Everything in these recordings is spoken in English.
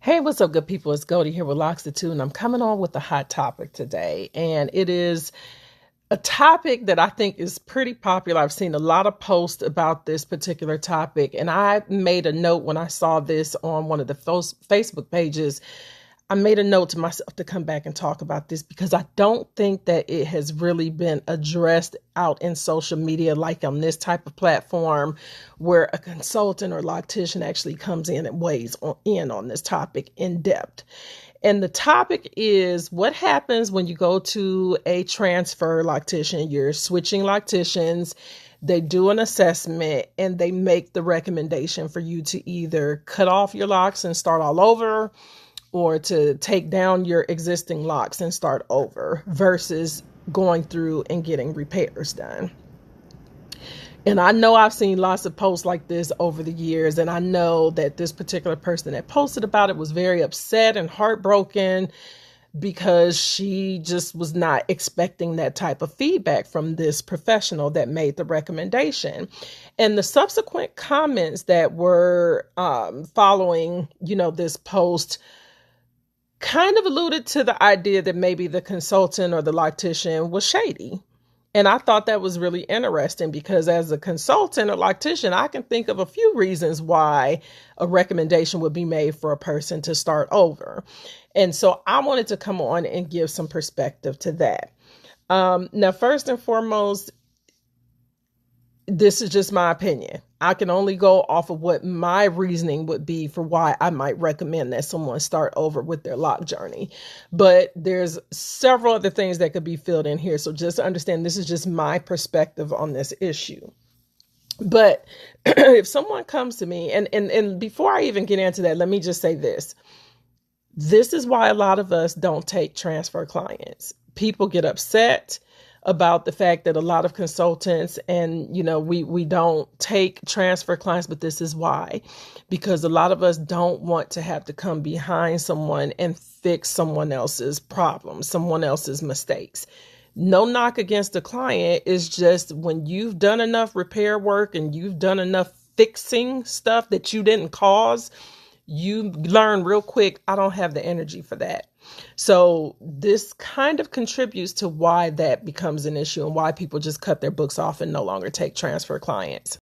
Hey, what's up, good people? It's Goldie here with Loctician, and I'm coming on with a hot topic today. And it is a topic that I think is pretty popular. I've seen a lot of posts about this particular topic, and I made a note when I saw this on one of the Facebook pages. I made a note to myself to come back and talk about this because I don't think that it has really been addressed out in social media, like on this type of platform where a consultant or loctician actually comes in and weighs in on this topic in depth. And the topic is what happens when you go to a transfer loctician. You're switching locticians. They do an assessment and they make the recommendation for you to either cut off your locks and start all over, or to take down your existing locks and start over versus going through and getting repairs done. And I know I've seen lots of posts like this over the years, and I know that this particular person that posted about it was very upset and heartbroken because she just was not expecting that type of feedback from this professional that made the recommendation. And the subsequent comments that were following, this post kind of alluded to the idea that maybe the consultant or the loctician was shady. And I thought that was really interesting because as a consultant or loctician, I can think of a few reasons why a recommendation would be made for a person to start over. And so I wanted to come on and give some perspective to that. Now, first and foremost, this is just my opinion. I can only go off of what my reasoning would be for why I might recommend that someone start over with their lock journey. But there's several other things that could be filled in here. So just understand this is just my perspective on this issue. But if someone comes to me, and before I even get into that, let me just say this. This is why a lot of us don't take transfer clients. People get upset about the fact that a lot of consultants and, we don't take transfer clients, but this is why, because a lot of us don't want to have to come behind someone and fix someone else's problems, someone else's mistakes. No knock against the client. It's just when you've done enough repair work and you've done enough fixing stuff that you didn't cause, you learn real quick, I don't have the energy for that. So this kind of contributes to why that becomes an issue and why people just cut their books off and no longer take transfer clients.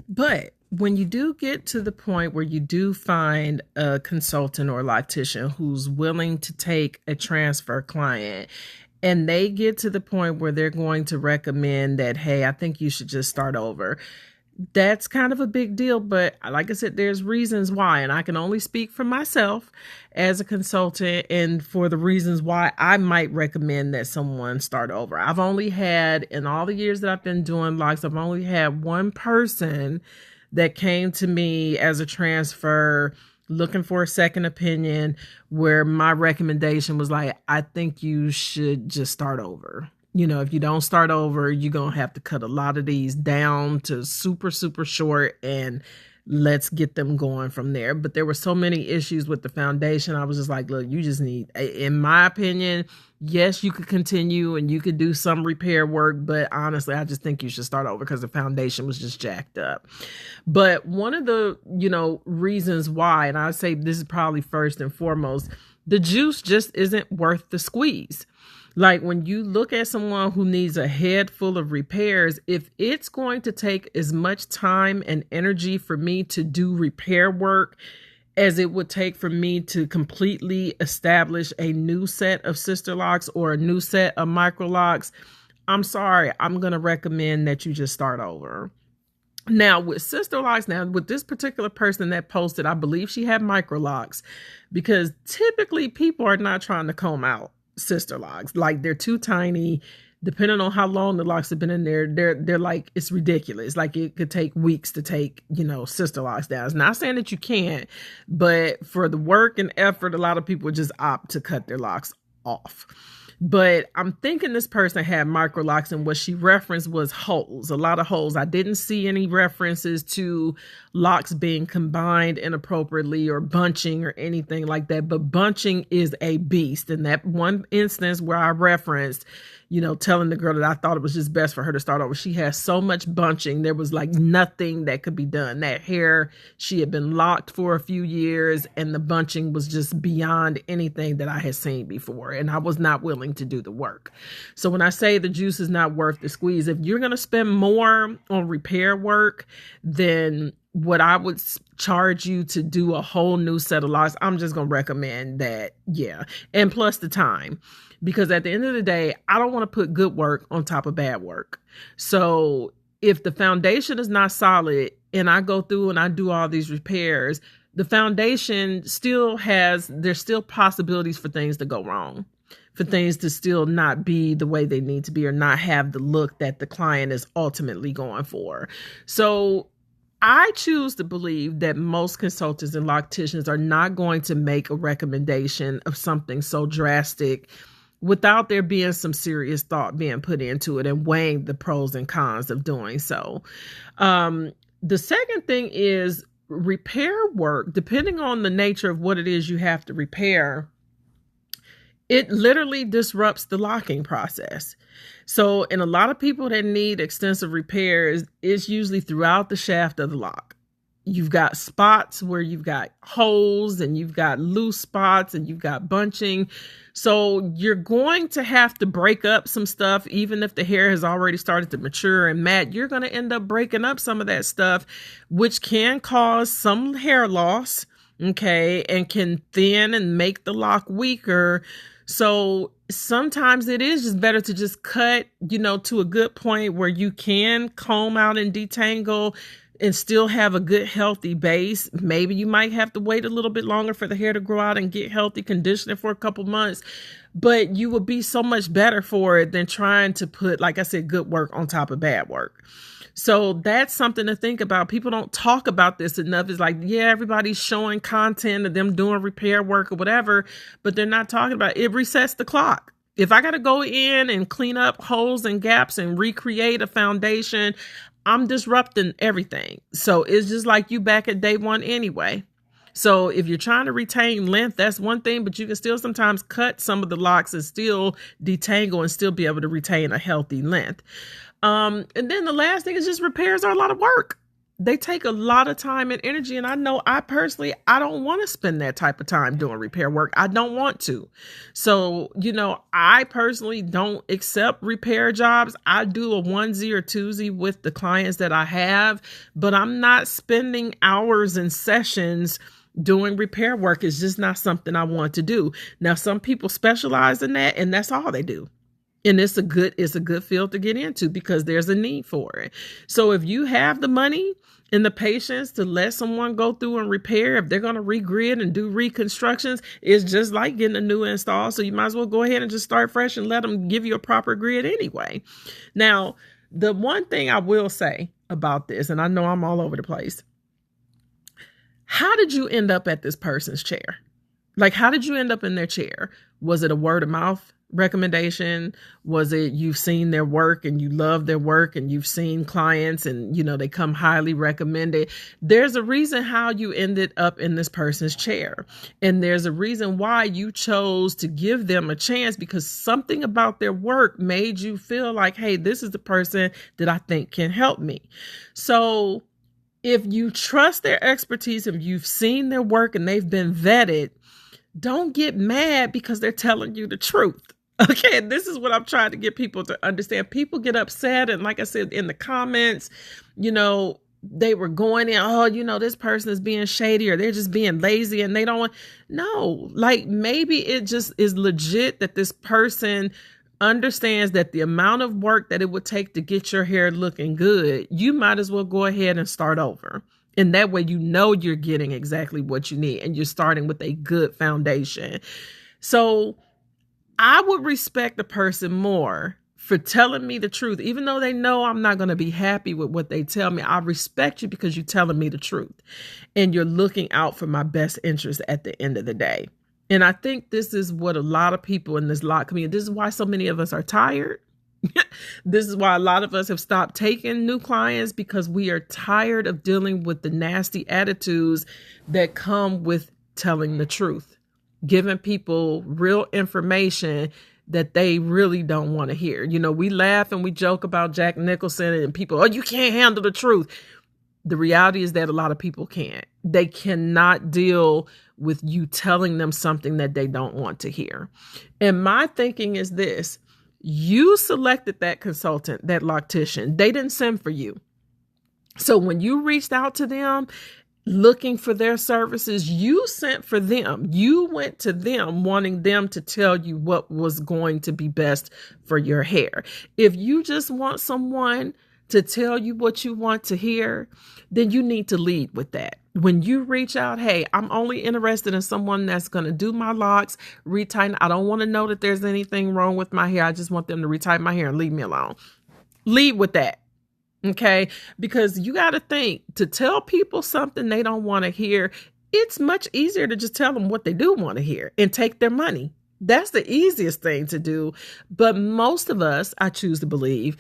But when you do get to the point where you do find a consultant or a loctician who's willing to take a transfer client, and they get to the point where they're going to recommend that, hey, I think you should just start over. That's kind of a big deal, but like I said, there's reasons why, and I can only speak for myself as a consultant and for the reasons why I might recommend that someone start over. I've only had, in all the years that I've been doing locks, I've only had one person that came to me as a transfer looking for a second opinion where my recommendation was like, I think you should just start over. If you don't start over, you're going to have to cut a lot of these down to super, super short and let's get them going from there. But there were so many issues with the foundation. I was just like, look, you just need, in my opinion, yes, you could continue and you could do some repair work, but honestly, I just think you should start over because the foundation was just jacked up. But one of the, reasons why, and I say this is probably first and foremost, the juice just isn't worth the squeeze. Like when you look at someone who needs a head full of repairs, if it's going to take as much time and energy for me to do repair work as it would take for me to completely establish a new set of Sisterlocks or a new set of Microlocks, I'm sorry, I'm going to recommend that you just start over. Now with Sisterlocks, with this particular person that posted, I believe she had Microlocks because typically people are not trying to comb out Sisterlocks. Like they're too tiny. Depending on how long the locks have been in there, they're like, it's ridiculous. Like it could take weeks to take, Sisterlocks down. It's not saying that you can't, but for the work and effort, a lot of people just opt to cut their locks off. But I'm thinking this person had Microlocks, and what she referenced was holes, a lot of holes. I didn't see any references to locks being combined inappropriately or bunching or anything like that. But bunching is a beast. In that one instance where I referenced, telling the girl that I thought it was just best for her to start over. She has so much bunching. There was like nothing that could be done. That hair, she had been locked for a few years, and the bunching was just beyond anything that I had seen before. And I was not willing to do the work. So when I say the juice is not worth the squeeze, if you're going to spend more on repair work than what I would charge you to do a whole new set of locks, I'm just going to recommend that. Yeah. And plus the time, because at the end of the day, I don't want to put good work on top of bad work. So if the foundation is not solid and I go through and I do all these repairs, the foundation there's still possibilities for things to go wrong, for things to still not be the way they need to be, or not have the look that the client is ultimately going for. So I choose to believe that most consultants and locticians are not going to make a recommendation of something so drastic without there being some serious thought being put into it and weighing the pros and cons of doing so. The second thing is repair work, depending on the nature of what it is you have to repair, it literally disrupts the locking process. So in a lot of people that need extensive repairs, it's usually throughout the shaft of the lock. You've got spots where you've got holes and you've got loose spots and you've got bunching. So you're going to have to break up some stuff, even if the hair has already started to mature and mat. You're going to end up breaking up some of that stuff, which can cause some hair loss, okay, and can thin and make the lock weaker. So sometimes it is just better to just cut, to a good point where you can comb out and detangle and still have a good healthy base. Maybe you might have to wait a little bit longer for the hair to grow out and get healthy, condition it for a couple months, but you would be so much better for it than trying to put, like I said, good work on top of bad work. So that's something to think about. People don't talk about this enough. It's like, yeah, everybody's showing content of them doing repair work or whatever, but they're not talking about it. It resets the clock. If I got to go in and clean up holes and gaps and recreate a foundation, I'm disrupting everything. So it's just like you back at day one anyway. So if you're trying to retain length, that's one thing, but you can still sometimes cut some of the locks and still detangle and still be able to retain a healthy length. And then the last thing is just repairs are a lot of work. They take a lot of time and energy. And I know I don't want to spend that type of time doing repair work. I don't want to. So, I personally don't accept repair jobs. I do a onesie or twosie with the clients that I have, but I'm not spending hours and sessions doing repair work. It's just not something I want to do. Now, some people specialize in that, and that's all they do. And it's a good field to get into because there's a need for it. So if you have the money and the patience to let someone go through and repair, if they're going to regrid and do reconstructions, it's just like getting a new install. So you might as well go ahead and just start fresh and let them give you a proper grid anyway. Now, the one thing I will say about this, and I know I'm all over the place, how did you end up at this person's chair? Like, how did you end up in their chair? Was it a word of mouth recommendation? Was it you've seen their work and you love their work and you've seen clients and, they come highly recommended? There's a reason how you ended up in this person's chair. And there's a reason why you chose to give them a chance, because something about their work made you feel like, hey, this is the person that I think can help me. So if you trust their expertise, if you've seen their work and they've been vetted, don't get mad because they're telling you the truth. Okay, this is what I'm trying to get people to understand. People get upset, and like I said in the comments, they were going in, this person is being shady or they're just being lazy and they don't want. No, like maybe it just is legit that this person understands that the amount of work that it would take to get your hair looking good, you might as well go ahead and start over. And that way, you're getting exactly what you need and you're starting with a good foundation. So I would respect the person more for telling me the truth, even though they know I'm not going to be happy with what they tell me. I respect you because you're telling me the truth and you're looking out for my best interest at the end of the day. And I think this is what a lot of people in this lock community, this is why so many of us are tired. This is why a lot of us have stopped taking new clients, because we are tired of dealing with the nasty attitudes that come with telling the truth, giving people real information that they really don't want to hear. You know, we laugh and we joke about Jack Nicholson and people, oh, you can't handle the truth. The reality is that a lot of people can't. They cannot deal with you telling them something that they don't want to hear. And my thinking is this: you selected that consultant, that loctician. They didn't send for you. So when you reached out to them looking for their services, you sent for them. You went to them wanting them to tell you what was going to be best for your hair. If you just want someone to tell you what you want to hear, then you need to lead with that. When you reach out, hey, I'm only interested in someone that's going to do my locks, retighten. I don't want to know that there's anything wrong with my hair. I just want them to retighten my hair and leave me alone. Lead with that. Okay? Because you got to think, to tell people something they don't want to hear, it's much easier to just tell them what they do want to hear and take their money. That's the easiest thing to do. But most of us, I choose to believe,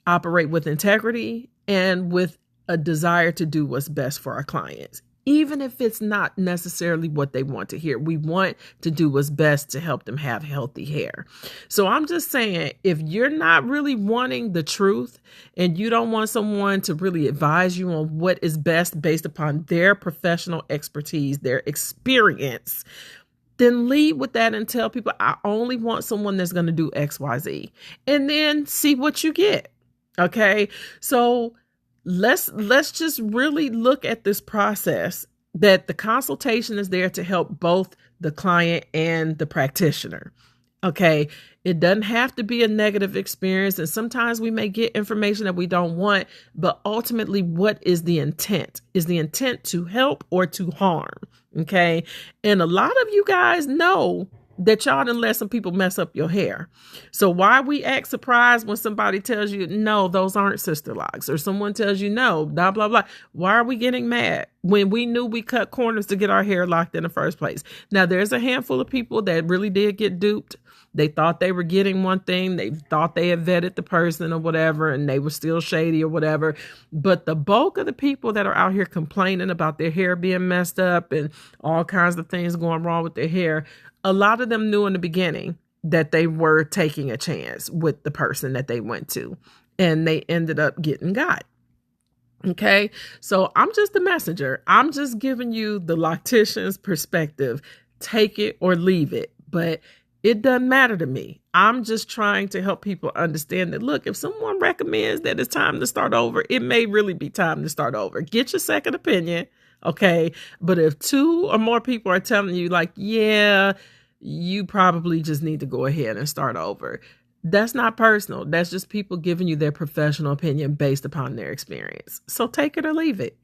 operate with integrity and with a desire to do what's best for our clients, even if it's not necessarily what they want to hear. We want to do what's best to help them have healthy hair. So I'm just saying, if you're not really wanting the truth and you don't want someone to really advise you on what is best based upon their professional expertise, their experience, then lead with that and tell people, I only want someone that's going to do X, Y, Z, and then see what you get. Okay. So let's just really look at this process, that the consultation is there to help both the client and the practitioner. Okay. It doesn't have to be a negative experience. And sometimes we may get information that we don't want, but ultimately, what is the intent? Is the intent to help or to harm? Okay. And a lot of you guys know that y'all done let some people mess up your hair. So why we act surprised when somebody tells you, no, those aren't Sisterlocks, or someone tells you, no, blah, blah, blah. Why are we getting mad when we knew we cut corners to get our hair locked in the first place? Now, there's a handful of people that really did get duped. They thought they were getting one thing. They thought they had vetted the person or whatever, and they were still shady or whatever. But the bulk of the people that are out here complaining about their hair being messed up and all kinds of things going wrong with their hair, a lot of them knew in the beginning that they were taking a chance with the person that they went to, and they ended up getting got. Okay. So I'm just the messenger. I'm just giving you the loctician's perspective. Take it or leave it. But it doesn't matter to me. I'm just trying to help people understand that, look, if someone recommends that it's time to start over, it may really be time to start over. Get your second opinion. Okay. But if 2 or more people are telling you like, yeah, you probably just need to go ahead and start over, that's not personal. That's just people giving you their professional opinion based upon their experience. So take it or leave it.